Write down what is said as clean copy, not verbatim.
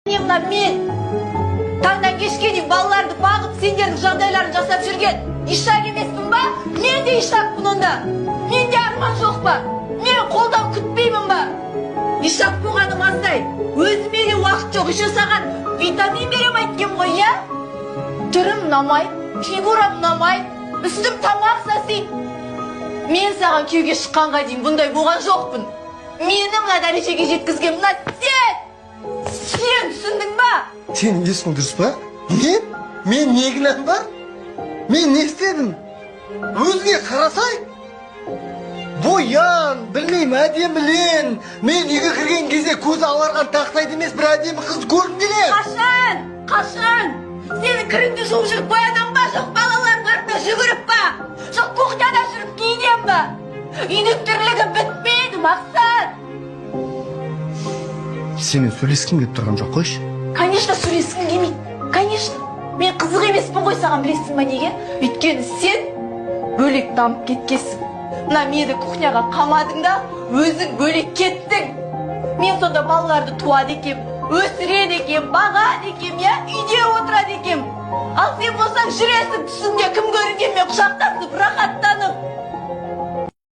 Мына мен таңдан кешке дейін балаларды бағып, сендердің жағдайларын жасап жүрген ишак емеспін ба? Мен де ишакпын онда. Менде арман жоқ па? Мен қолдау күтпеймін ба? Ишак болғаным аздай. Өзіме де уақыт жоқ, еще саған витамин берем айткен ғой, я? Түрім ұнамайды, фигурам ұнамайды, үстім тамақ сасиды. Мен саған күйеуге шыққанға дейін бұндай болған жоқпын. Мені мына дәрежеге жеткізген мына сен түсіндің ба? Сен есің дұрыс па? Мен не кінәм бар? Мен не істедім? Өзіңе қарасай? Боян, білмеймін, әдемілен. Мен үйге кірген кезде көзі аларған тақтайды емес, бір әдемі қыз көргім келеді. Қашан? Сені кіріңді жуып жүріп боянам ба? Жоқ балалардың артында жүгіріп ба? Жоқ кухняда жүріп киінем ба? Үйдің тірлігі бітпейді, Мақсат. Семен сөйлескім келіп тұрған жоқ қойшы. Конечно, сөйлескім келмейді. Конечно. Мен қызық емеспін ғой саған, білесің ба неге? Өйткені сен бөлек дамып кеткесің. Мына мені кухняға қамадың да, өзің бөлек кеттің. Мен сонда балаларды туады екем, өсіреді екем, бағады екем, я үйде отырады екем. Ал сен болсаң жүресің түсіңде кім көрінгенмен құшақтасып, рахаттанып.